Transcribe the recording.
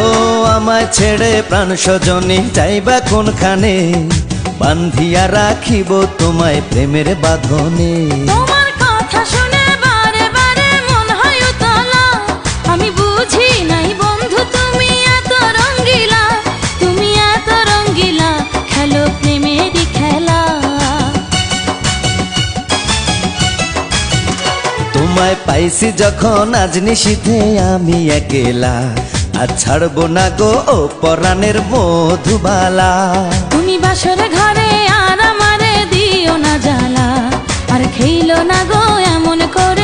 ও আমায় ছেড়ে প্রাণ সজনী যাইবা কোনখানে, বান্ধিয়া রাখিব তোমায় প্রেমের বাঁধনে। তোমার কথা শুনে বারে বারে মন হয় উতলা, আমি বুঝি নাই বন্ধু তুমি এত রঙ্গিলা, তুমি এত রঙ্গিলা, খেলো প্রেমেরই খেলা। তোমায় পাইছি যখন আজ নিশীথে আমি একেলা, আর ছাড়বো না গো ও পরাণের মধুবালা। তুমি বাসরে ঘরে আর আমারে দিও না জ্বালা, আর খেইলো না গো এমন করে